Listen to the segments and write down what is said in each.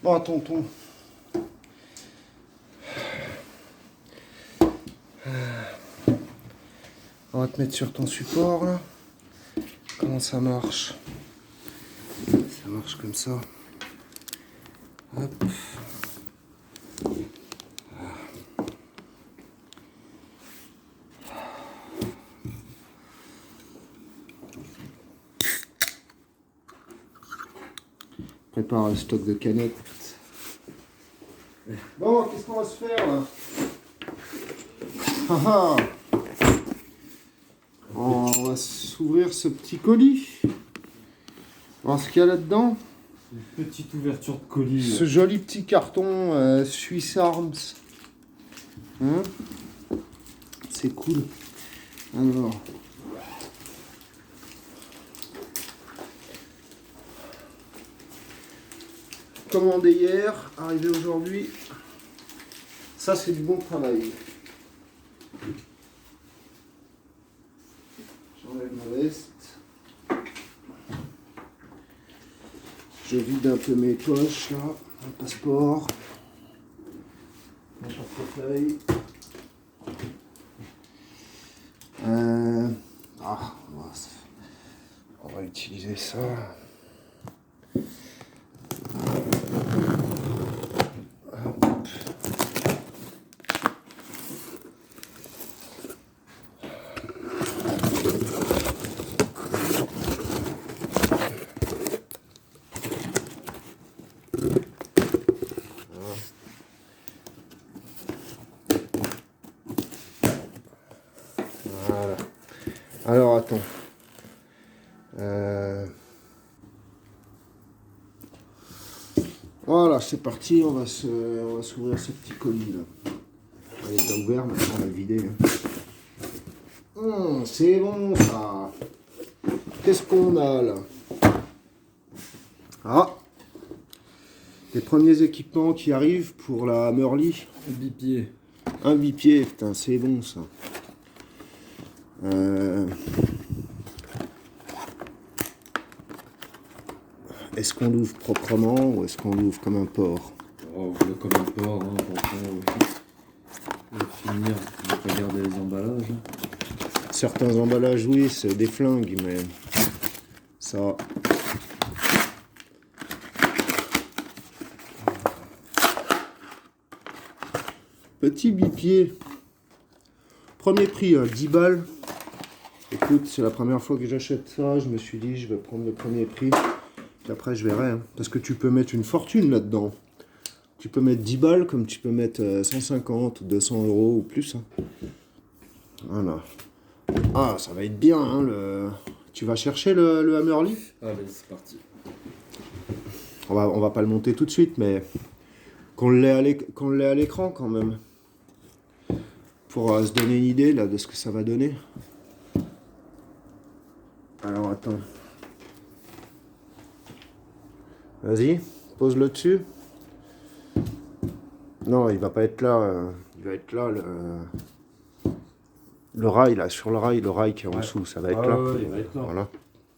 Bon, tonton. On va te mettre sur ton support là. Comment ça marche? Ça marche comme ça. Hop. Prépare un stock de canettes. Bon, qu'est-ce qu'on va se faire là? Ah, ah. On va s'ouvrir ce petit colis. Voir ce qu'il y a là-dedans. Une petite ouverture de colis. Ce joli petit carton Swiss Arms. Hein? C'est cool. Alors. Commandé hier, arrivé aujourd'hui. Ça, c'est du bon travail. J'enlève ma veste. Je vide un peu mes poches, là. Mon passeport. Mon portefeuille. On va utiliser ça. Voilà. Alors attends. Voilà, c'est parti, on va s'ouvrir ce petit colis là. Il est déjà ouvert, maintenant on va le vider. C'est bon ça. Qu'est-ce qu'on a là? Ah, les premiers équipements qui arrivent pour la Murli. Un bipied. Un bipied, putain, c'est bon ça. Est-ce qu'on l'ouvre proprement ou est-ce qu'on l'ouvre comme un porc? Oh, vous comme un porc, hein, on va finir, on va regarder les emballages. Certains emballages, oui, c'est des flingues, mais ça... Petit bipied. Premier prix, 10 balles. Écoute, c'est la première fois que j'achète ça, je me suis dit, je vais prendre le premier prix. Puis après, je verrai, hein, parce que tu peux mettre une fortune là-dedans. Tu peux mettre 10 balles, comme tu peux mettre 150, 200 euros ou plus. Hein. Voilà. Ah, ça va être bien, hein, le... Tu vas chercher le Hammerly? Allez, c'est parti. On va pas le monter tout de suite, mais qu'on l'ait à l'écran quand même. Pour se donner une idée là, de ce que ça va donner. Alors, attends. Vas-y, pose-le dessus. Non, il va pas être là. Il va être là, le rail, là, sur le rail qui est en dessous, ça va être là. Ouais, il va être là. Voilà.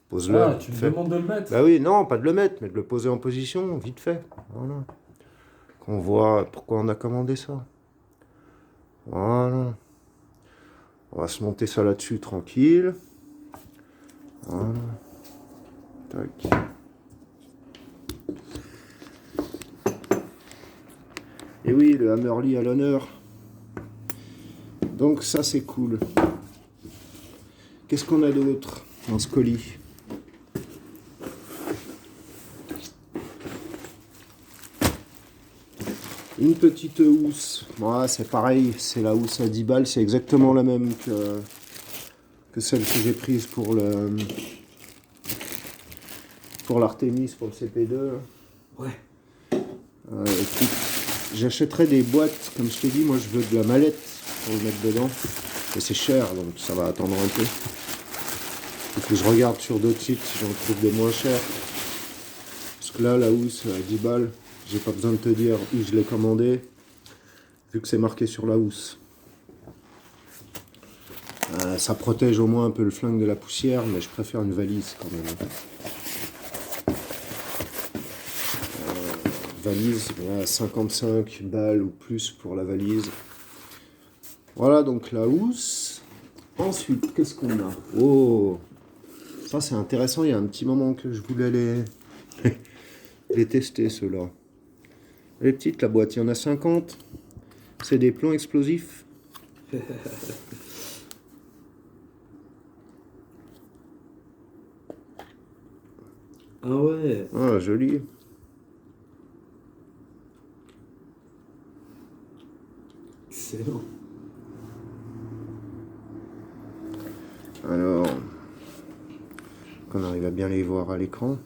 Pose-le. Ah, tu me demandes de le mettre? Bah oui, non, pas de le mettre, mais de le poser en position, vite fait. Voilà. Qu'on voit pourquoi on a commandé ça. Voilà. On va se monter ça là-dessus, tranquille. Voilà. Tac. Et oui, le Hammerly à l'honneur. Donc ça, c'est cool. Qu'est-ce qu'on a d'autre dans ce colis? Une petite housse. Ouais, c'est pareil, c'est la housse à 10 balles. C'est exactement la même que celle que j'ai prise pour l'Artemis, pour le CP2. Ouais. Écoute, j'achèterai des boîtes, comme je t'ai dit, moi je veux de la mallette pour le mettre dedans. Et c'est cher, donc ça va attendre un peu. Il faut que je regarde sur d'autres sites si j'en trouve des moins chers. Parce que là, la housse à 10 balles, j'ai pas besoin de te dire où je l'ai commandé, vu que c'est marqué sur la housse. Ça protège au moins un peu le flingue de la poussière, mais je préfère une valise quand même. valise. Voilà, 55 balles ou plus pour la valise. Voilà donc la housse. Ensuite, qu'est-ce qu'on a? Oh, ça c'est intéressant. Il y a un petit moment que je voulais les tester, ceux-là. Elle est petite la boîte, il y en a 50. C'est des plombs explosifs. Ah ouais. Ah, joli. Excellent. Alors, qu'on arrive à bien les voir à l'écran.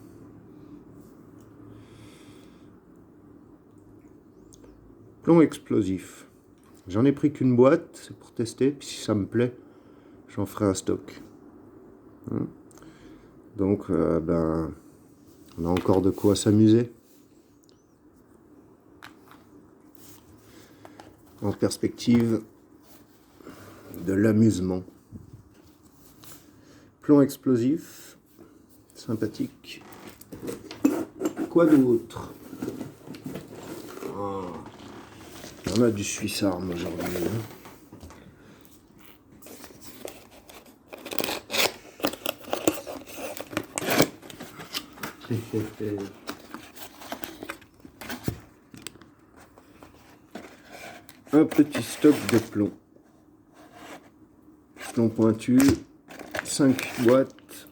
Plomb explosif. J'en ai pris qu'une boîte, c'est pour tester, puis si ça me plaît, j'en ferai un stock. Donc, ben, on a encore de quoi s'amuser. En perspective de l'amusement. Plomb explosif, sympathique. Quoi d'autre? Ah, on a du Suisse Arm aujourd'hui. Un petit stock de plomb. Plomb pointu, 5 boîtes.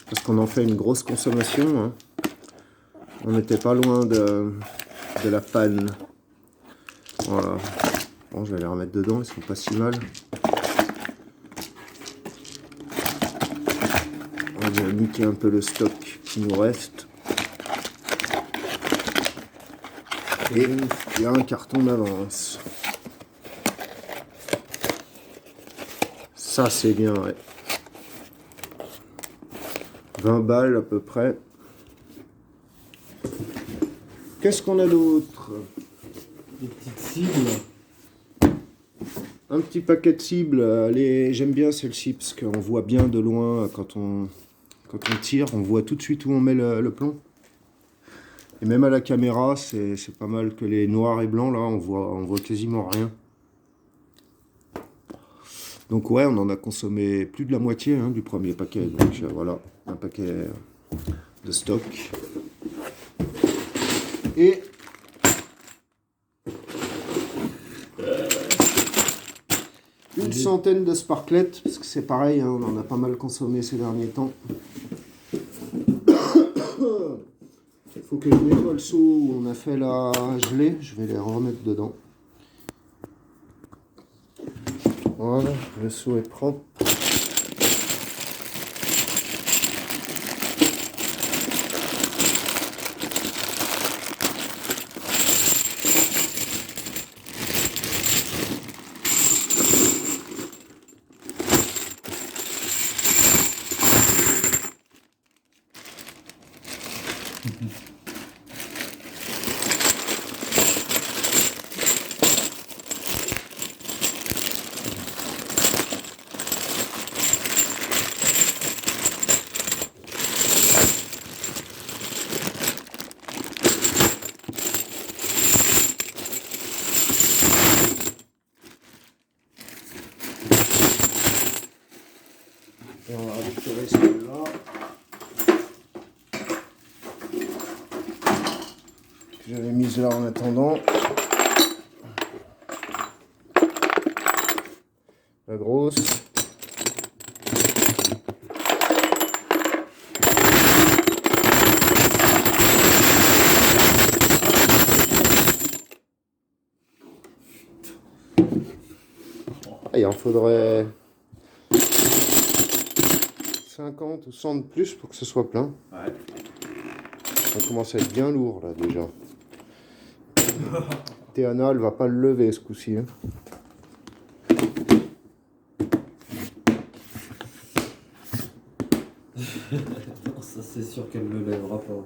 Parce qu'on en fait une grosse consommation. Hein. On n'était pas loin de la panne. Voilà. Bon, je vais les remettre dedans, ils sont pas si mal. On va bien niquer un peu le stock qui nous reste. Et il y a un carton d'avance. Ça c'est bien, ouais. 20 balles à peu près. Qu'est-ce qu'on a d'autre? Des petites cibles. Un petit paquet de cibles. J'aime bien celle-ci parce qu'on voit bien de loin quand on tire, on voit tout de suite où on met le plomb. Et même à la caméra, c'est pas mal que les noirs et blancs, là, on voit quasiment rien. Donc ouais, on en a consommé plus de la moitié hein, du premier paquet. Donc voilà, un paquet de stock. Et une centaine de sparklettes, parce que c'est pareil, hein, on en a pas mal consommé ces derniers temps. Il faut que je nettoie le seau où on a fait la gelée, je vais les remettre dedans. Voilà, le seau est propre. Et on va récupérer celle-là. Que j'avais mise là en attendant. La grosse. Ah, il en faudrait 50 ou 100 de plus pour que ce soit plein. Ouais. Ça commence à être bien lourd là déjà. Théana, elle va pas le lever ce coup-ci. Hein. Non, ça c'est sûr qu'elle ne le lèvera pas.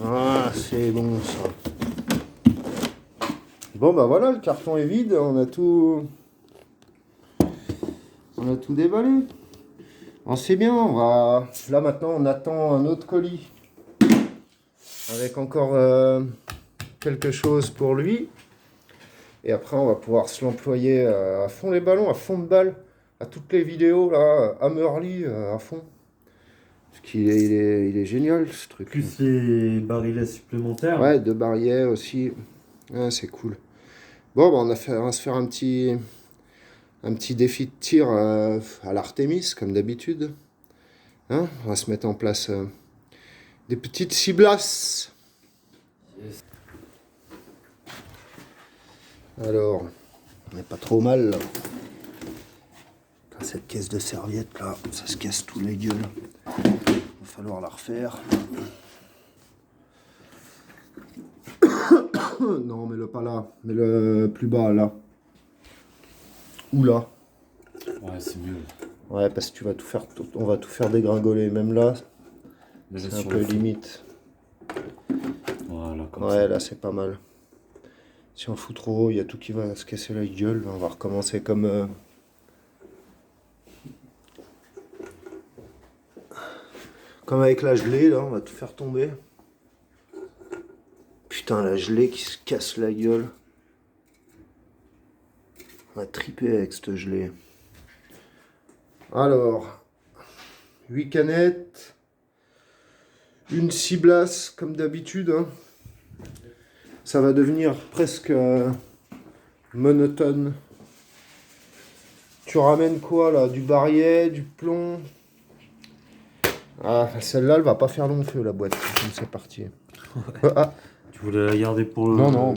Ah, c'est bon ça. Bon bah voilà, le carton est vide, on a tout déballé. C'est bien, on va... Là maintenant on attend un autre colis. Avec encore quelque chose pour lui. Et après on va pouvoir se l'employer à fond les ballons, à fond de balle. À toutes les vidéos là, Hammerly à fond. Parce qu'il est génial ce truc. Plus les barillets supplémentaires. Ouais, 2 barillets aussi. Ouais, c'est cool. Bon, bah, on va se faire un petit défi de tir à l'Artemis, comme d'habitude. Hein, on va se mettre en place des petites ciblasses. Yes. Alors, on n'est pas trop mal là. Cette caisse de serviettes là, ça se casse tous les gueules. Il va falloir la refaire. Non, mets-le pas là. Mets-le plus bas là. Ou là. Ouais, c'est mieux. Ouais, parce que tu vas tout faire, on va tout faire dégringoler. Même là, Mais là, c'est un sur peu le fond. limite. Voilà, comme Ouais, ça. là c'est pas mal. Si on fout trop haut, il y a tout qui va se casser la gueule. On va recommencer comme avec la gelée, là, on va tout faire tomber. Putain, la gelée qui se casse la gueule. On va triper avec cette gelée. Alors, 8 canettes. Une ciblasse, comme d'habitude. Hein. Ça va devenir presque monotone. Tu ramènes quoi, là? Du barillet, du plomb? Ah, celle-là, elle va pas faire long feu, la boîte. Donc c'est parti. Ah, Tu voulais la garder pour le... non.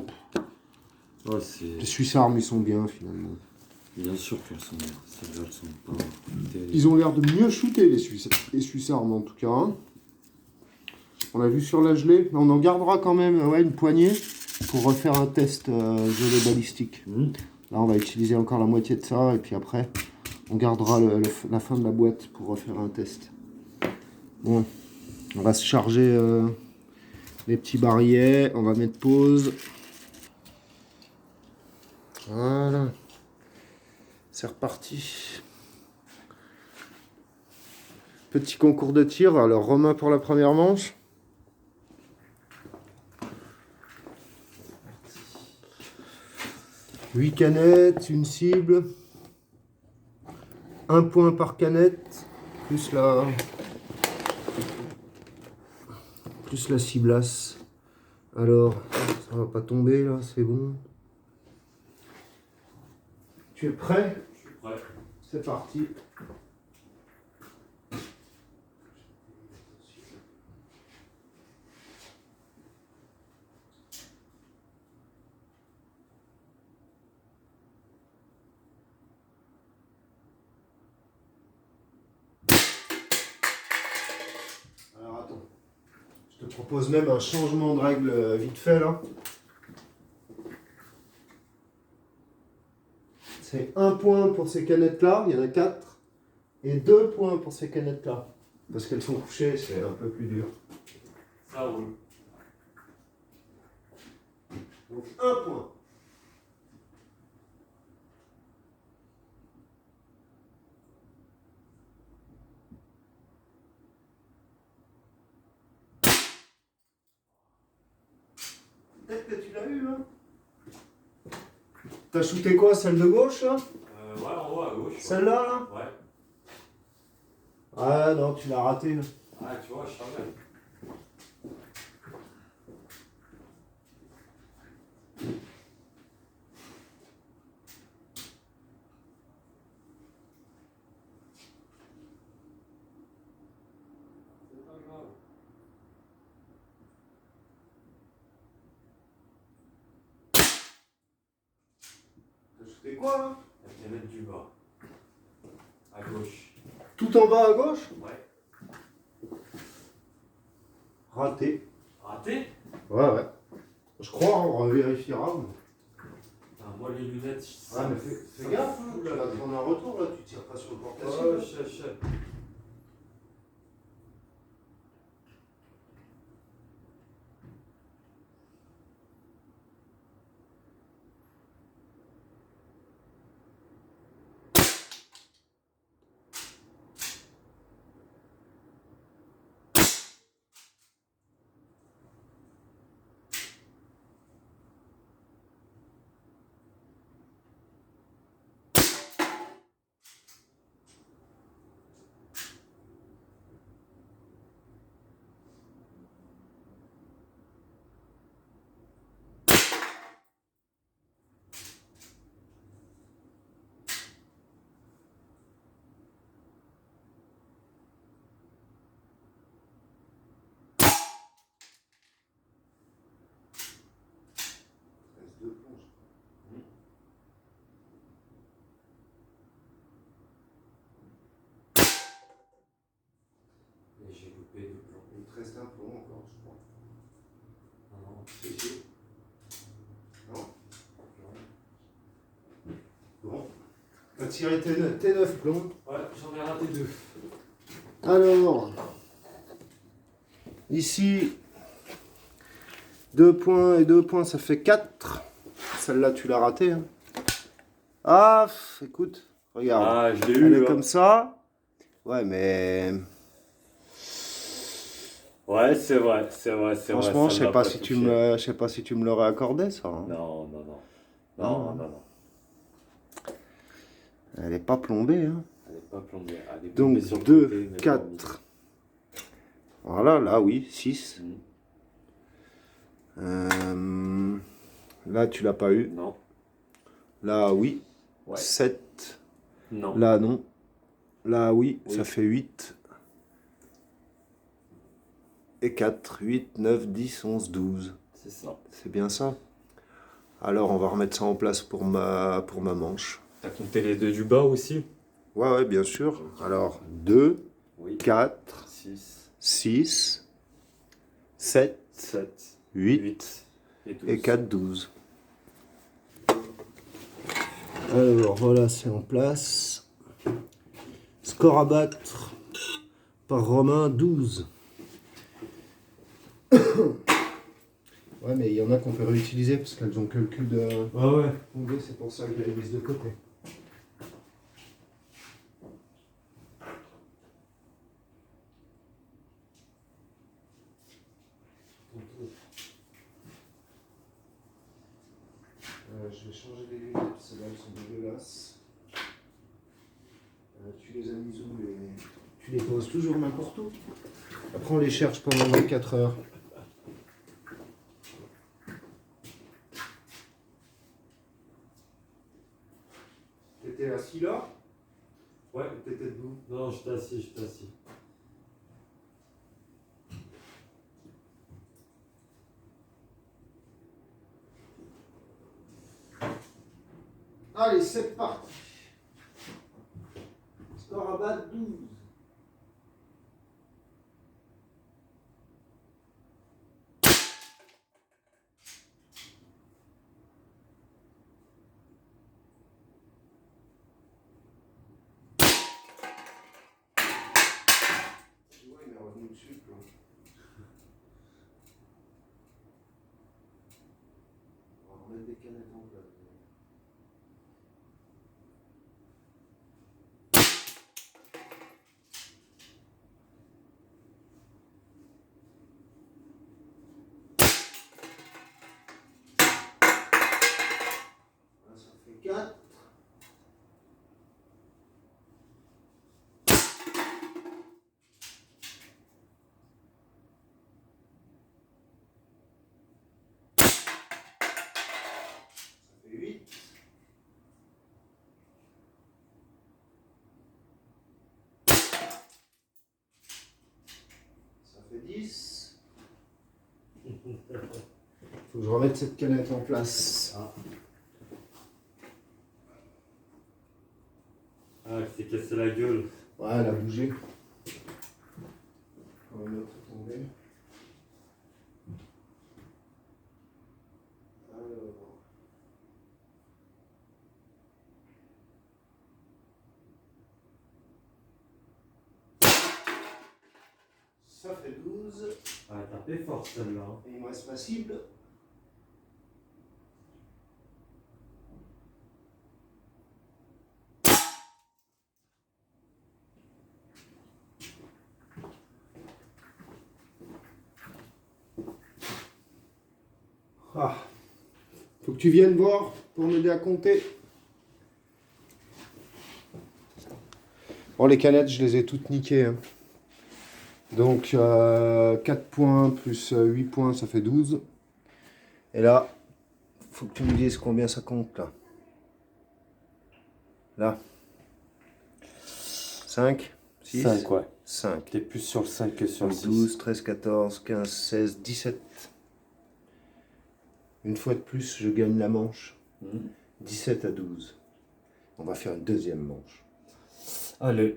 Ouais, c'est... Les Suisse Armes, ils sont bien, finalement. Bien sûr qu'elles sont... Celles-là, elles sont pas... Ils ont l'air de mieux shooter, les Suisse Armes, en tout cas. Hein. On l'a vu sur la gelée. On en gardera quand même une poignée pour refaire un test gelée balistique. Là, on va utiliser encore la moitié de ça. Et puis après, on gardera la fin de la boîte pour refaire un test. Bon, on va se charger les petits barillets. On va mettre pause. Voilà. C'est reparti. Petit concours de tir. Alors, Romain pour la première manche. Huit canettes, une cible. 1 point par canette. Plus la ciblasse. Alors, ça va pas tomber là, c'est bon. Tu es prêt? Je suis prêt. C'est parti. Alors attends. Je te propose même un changement de règle vite fait là. C'est 1 point pour ces canettes là, il y en a 4. Et 2 points pour ces canettes là. Parce qu'elles sont couchées, c'est un peu plus dur. Ça roule. Donc 1 point. Peut-être que tu l'as eu hein. T'as shooté quoi, celle de gauche là? Ouais, en haut à gauche. Celle-là là? Ouais. Ah non, tu l'as raté. Là. Ah, tu vois, je savais. C'est pas grave. T'as shooté quoi là? La canette du bas. À gauche. Tout en bas à gauche? Ouais. Raté. Raté? Ouais. Je crois, on revérifiera. Putain, moi les lunettes. Ah mais fais gaffe, hein, tu vas te prendre un retour là, tu tires pas sur le porte-à-cible. Oh, je. te reste un plomb encore, je crois. Non. Si, si. Non? Bon. Tu as tiré tes 9 plombs. Ouais, j'en ai raté 2. Alors, ici, 2 points et 2 points, ça fait 4. Celle-là, tu l'as ratée. Hein. Ah, écoute, regarde. Ah, je l'ai Elle eu. est comme ça. Ouais, mais Ouais, c'est vrai, c'est vrai, c'est vrai. franchement, ça je ne sais m'a pas pas si tu touché. me, je sais pas si tu me l'aurais accordé, ça. Hein. Non, non, non. Non, Non, non, non. Elle est pas plombée. Hein. Elle n'est pas plombée. Elle est Donc, plombée sur le 2, côté, mais pas 4. Voilà, là, oui, 6. au milieu. Là, tu l'as pas eu. Non. Là, oui. Ouais. 7. Non. Là, non. Là, oui, Oui. ça fait 8. Et 4, 8, 9, 10, 11, 12. C'est ça. C'est bien ça. Alors, on va remettre ça en place pour ma manche. T'as compté les 2 du bas aussi? Ouais, ouais, bien sûr. Alors, 2, Oui. 4, 6, 6, 7, 7, 8 8 et 12. et 4, 12. Alors, voilà, c'est en place. Score à battre par Romain, 12. Ouais, mais il y en a qu'on peut réutiliser parce qu'elles ont que le cul de Ouais. tomber, c'est pour ça que je les mise de côté. Je vais changer les lunettes, celles-là elles sont dégueulasses. Tu les as mises où les... Tu les poses toujours n'importe où. Après on les cherche pendant 24 heures. T'étais assis là? Ouais. T'étais debout? Non, je t'assis, je t'assis. Allez, c'est parti. Score à battre 12. Ouais, il est revenu dessus, quoi. On va remettre des canettes en place. Là, ça fait 4. Ça fait 8. Ça fait 10. Faut que je remette cette canette en place. Ah, elle s'est cassé la gueule. Ouais, elle a bougé. On va mettre tomber. Alors. Ça fait 12. Ah, elle a tapé fort celle-là. Hein. Et il me reste ma cible. Ah. Faut que tu viennes voir pour m'aider à compter. Bon, les canettes, je les ai toutes niquées. Hein. Donc, 4 points plus 8 points, ça fait 12. Et là, faut que tu me dises combien ça compte, là. Là. 5, 6, 5, ouais. 5. T'es plus sur le 5 que sur le 6. 12, 13, 14, 15, 16, 17. Une fois de plus, je gagne la manche. 17 à 12. On va faire une deuxième manche. Allez.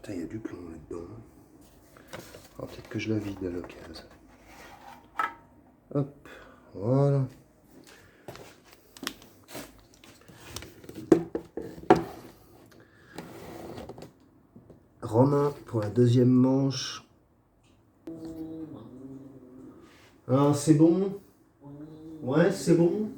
Putain, il y a du plomb là-dedans. Alors, peut-être que je la vide à l'occasion. Hop, voilà. Romain pour la deuxième manche. Ah, c'est bon? Ouais, c'est bon?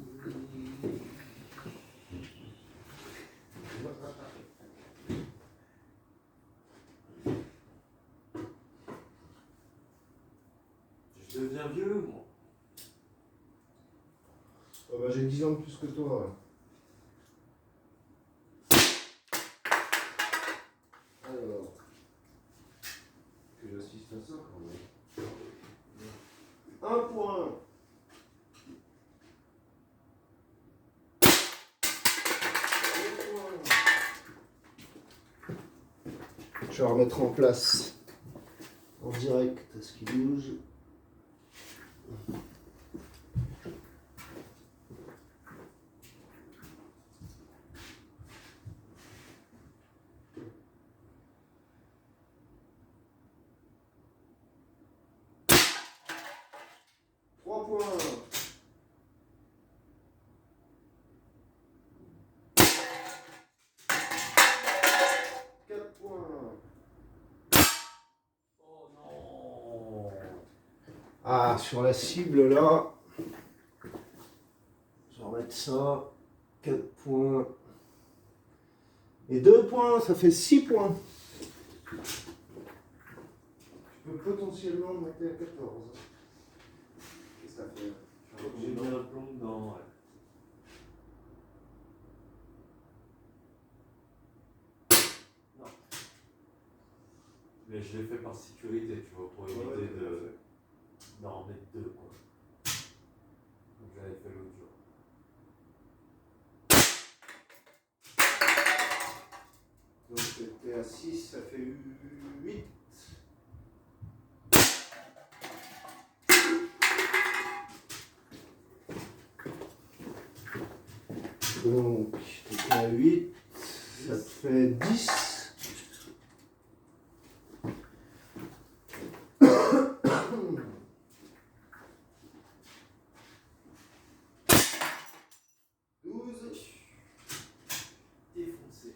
Je deviens vieux, moi. Oh bah, j'ai 10 ans de plus que toi. Ouais. Alors, que j'assiste à ça quand même. Un point. Deux points. Je vais remettre en place en direct ce qui bouge. Trois points. Quatre points. Oh non. Ah, sur la cible là, je vais remettre ça. 4 points. Et 2 points, ça fait 6 points. Tu peux potentiellement monter à 14. Qu'est-ce que ça fait? J'ai mis un plomb dedans, ouais. Non. Mais je l'ai fait par sécurité, tu vois, pour éviter d'en remettre deux, quoi. Donc j'avais fait l'autre jour. Donc c'était à 6, ça fait 8. Donc c'était à 8, ça te fait 10. Défoncé.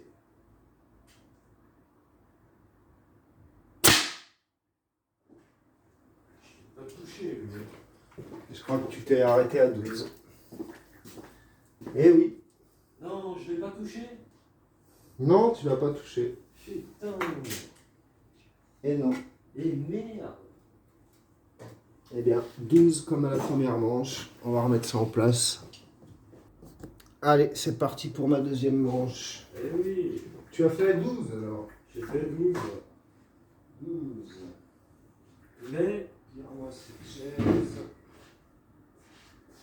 Je l'ai pas touché, lui. Je crois que tu t'es arrêté à 12. Eh oui. Non, je l'ai pas touché. Non, tu l'as pas touché. Putain. Et non. Et merde. Eh bien, 12 comme à la première manche. On va remettre ça en place. Allez, c'est parti pour ma deuxième manche. Eh oui. Tu as fait 12 alors. J'ai fait 12. 12. Mais. Tire-moi cette chaise.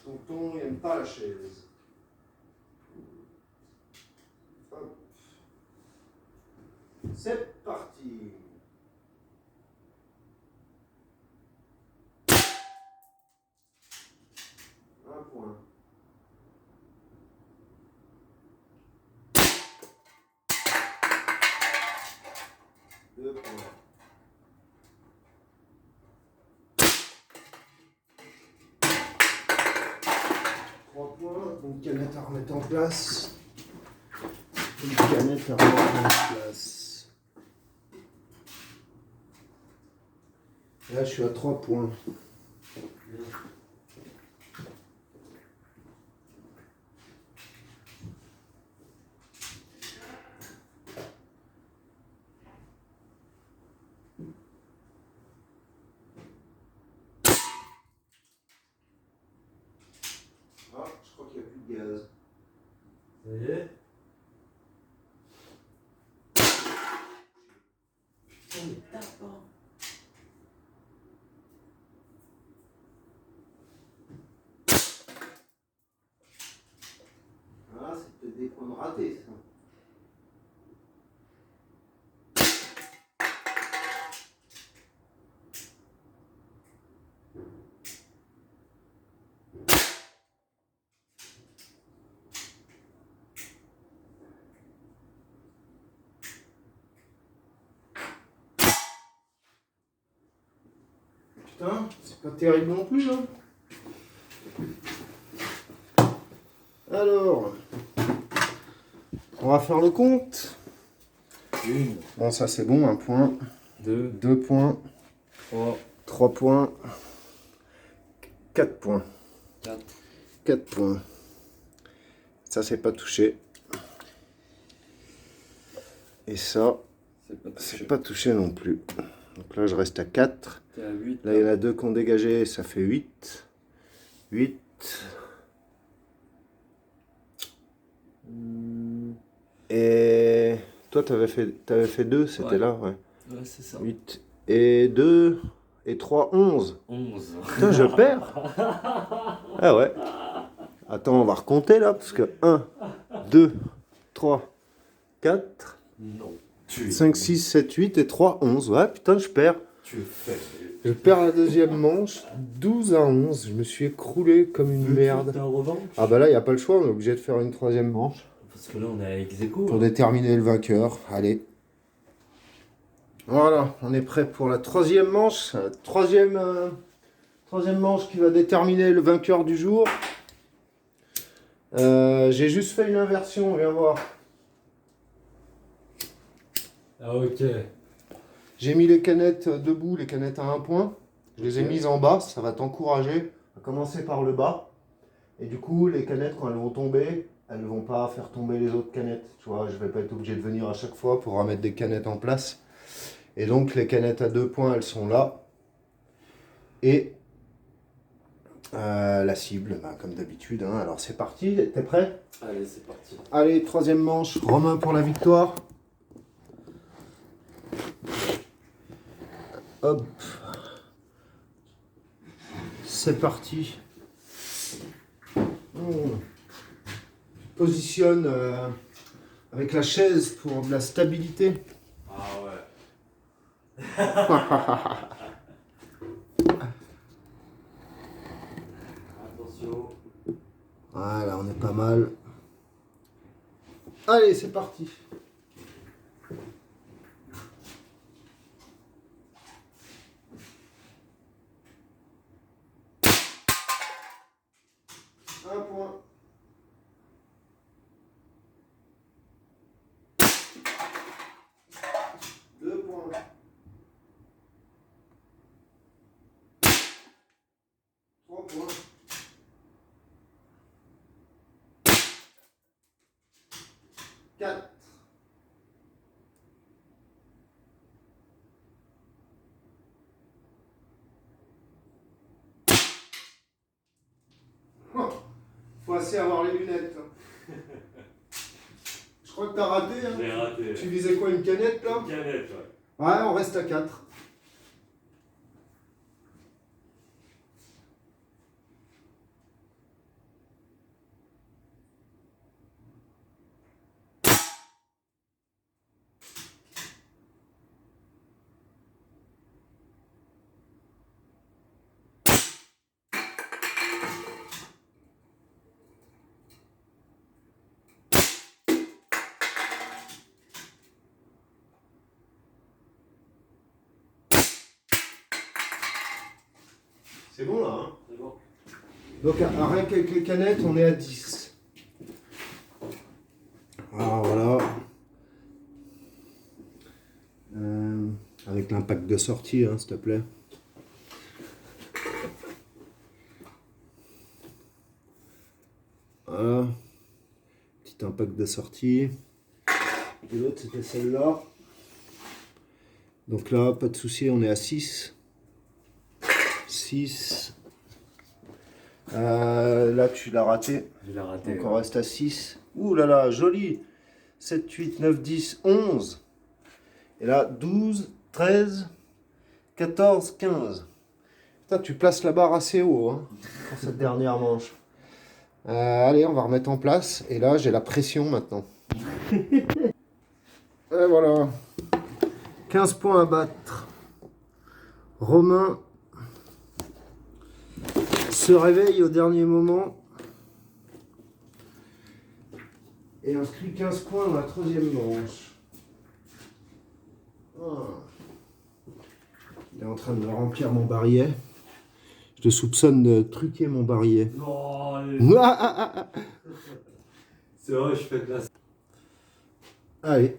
Tonton, il n'aime pas la chaise. Hop. C'est parti. Un point. Deux points. Trois points. Une canette à remettre en place. Une canette à remettre en place. Là, je suis à 3 points. Ah, je crois qu'il n'y a plus de gaz. Ça y est. Putain, mais tape, hein. Ah, c'est peut-être des points de raté, ça. putain, c'est pas terrible non plus, hein. Alors, on va faire le compte. 1, Bon, ça c'est bon, 1 point, 2, 2 points, 3, 3 points, 4 points, 4. 4 points. Ça c'est pas touché. Et ça, c'est pas touché non plus. Donc là je reste à 4. T'es à 8. Là il y en a 2 qui ont dégagé, ça fait 8. 8. Et toi t'avais fait 2, c'était Ouais. là, ouais. Ouais, c'est ça. 8 et 2 et 3, 11. 11. Putain, je perds. Ah ouais. Attends, on va recompter là, parce que 1, 2, 3, 4, Non. 5, 6, 7, 8 et 3, 11. Ouais, putain, je perds. Tu es fait. Je perds la deuxième manche, 12 à 11. Je me suis écroulé comme une merde. T'as un revanche? Ah bah là, il n'y a pas le choix, on est obligé de faire une troisième manche Parce que là, on est à ex-aequo. pour déterminer le vainqueur. Allez. Voilà, on est prêt pour la troisième manche. Troisième manche qui va déterminer le vainqueur du jour. J'ai juste fait une inversion, viens voir. Ah, ok. J'ai mis les canettes debout, les canettes à 1 point. Je les ai mises en bas, ça va t'encourager à commencer par le bas. Et du coup, les canettes, quand elles vont tomber, elles ne vont pas faire tomber les autres canettes. Tu vois, je ne vais pas être obligé de venir à chaque fois pour remettre des canettes en place. Et donc, les canettes à 2 points, elles sont là. Et la cible, bah, comme d'habitude. Hein. Alors, c'est parti, t'es prêt? Allez, c'est parti. Allez, troisième manche, Romain pour la victoire. Hop. C'est parti. Positionne avec la chaise pour de la stabilité. Ah ouais. Attention. Voilà, on est pas mal. Allez, c'est parti. Un point. Deux points. Trois points. Quatre. Faut assez avoir les lunettes. Hein. Je crois que t'as raté. Hein. J'ai raté. Tu visais quoi, une canette là? Une canette, ouais. Ouais, on reste à 4. C'est bon là, hein? C'est bon. Donc rien qu'avec les canettes, on est à 10. Alors voilà. Avec l'impact de sortie, hein, s'il te plaît. Voilà. Petit impact de sortie. Et l'autre, c'était celle-là. Donc là, pas de souci, on est à 6. 6. Là, tu l'as raté. Je l'ai raté. Donc on reste à 6. Ouh là là, joli. 7, 8, 9, 10, 11. Et là, 12, 13, 14, 15. Putain, tu places la barre assez haut hein, pour cette dernière manche. Allez, on va remettre en place. Et là, j'ai la pression maintenant. Et voilà. 15 points à battre. Romain se réveille au dernier moment et inscrit 15 points dans la troisième manche. Ah. Il est en train de me remplir mon barillet. Je te soupçonne de truquer mon barillet. Non, allez. Ah, ah, ah, ah. C'est vrai, je fais de la... Allez.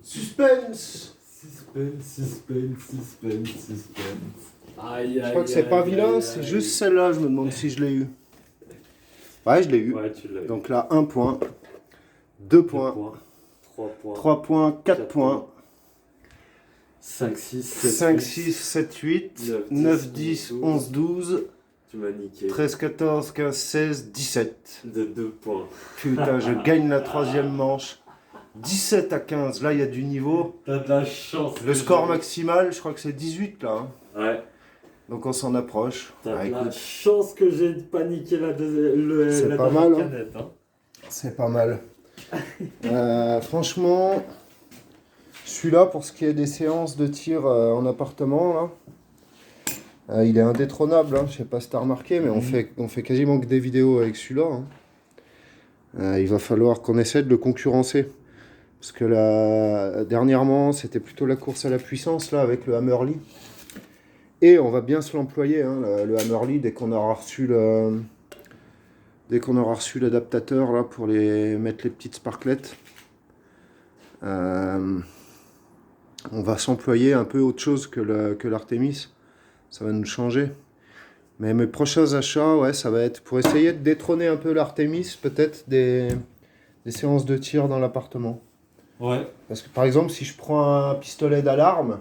Suspense. Suspense. Aïe, aïe, Je crois que c'est pas vilain, c'est juste celle-là, je me demande si je l'ai eu. Ouais, je l'ai eu. Ouais, tu l'as eu. Donc là, 1 point, 2 points, 3 points. 3 points, 4 points, 5, 6, 7, 5, 6, 7, 8, 9, 10, 11, 12, Tu m'as niqué. 13, 14, 15, 16, 17. De 2 points. Putain, je gagne la 3e manche. 17 à 15, là il y a du niveau. T'as de la chance. Le score maximal, je crois que c'est 18 là. Hein. Ouais. Donc on s'en approche. T'as Ah, de la écoute, chance que j'ai paniqué la C'est la pas dernière mal, hein. canette. Hein. c'est pas mal. Franchement, celui-là, pour ce qui est des séances de tir en appartement, là, il est indétrônable. Hein. Je sais pas si t'as remarqué, mais on fait quasiment que des vidéos avec celui-là. Hein. Il va falloir qu'on essaie de le concurrencer. Parce que là, dernièrement, c'était plutôt la course à la puissance là, avec le Hammerly. Et on va bien se l'employer, hein, le Hammerly, dès qu'on aura reçu l'adaptateur là pour mettre les petites sparklettes. On va s'employer un peu autre chose que l'Artemis. Ça va nous changer. Mais mes prochains achats, ouais, ça va être pour essayer de détrôner un peu l'Artemis, peut-être des séances de tir dans l'appartement. Ouais. Parce que par exemple, si je prends un pistolet d'alarme,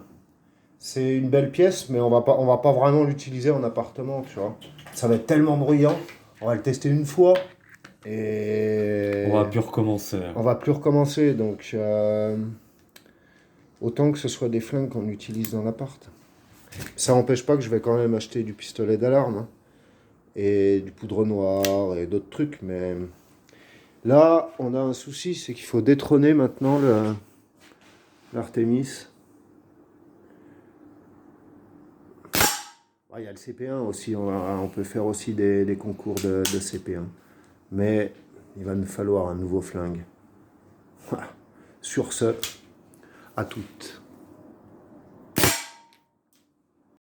c'est une belle pièce, mais on va pas vraiment l'utiliser en appartement, tu vois. Ça va être tellement bruyant. On va le tester une fois et On va plus recommencer. on va plus recommencer. Donc autant que ce soit des flingues qu'on utilise dans l'appart. Ça n'empêche pas que je vais quand même acheter du pistolet d'alarme hein, et du poudre noire et d'autres trucs, mais là, on a un souci, c'est qu'il faut détrôner maintenant l'Artemis. Il y a le CP1 aussi, on peut faire aussi des concours de CP1. Mais il va nous falloir un nouveau flingue. Sur ce, à toutes.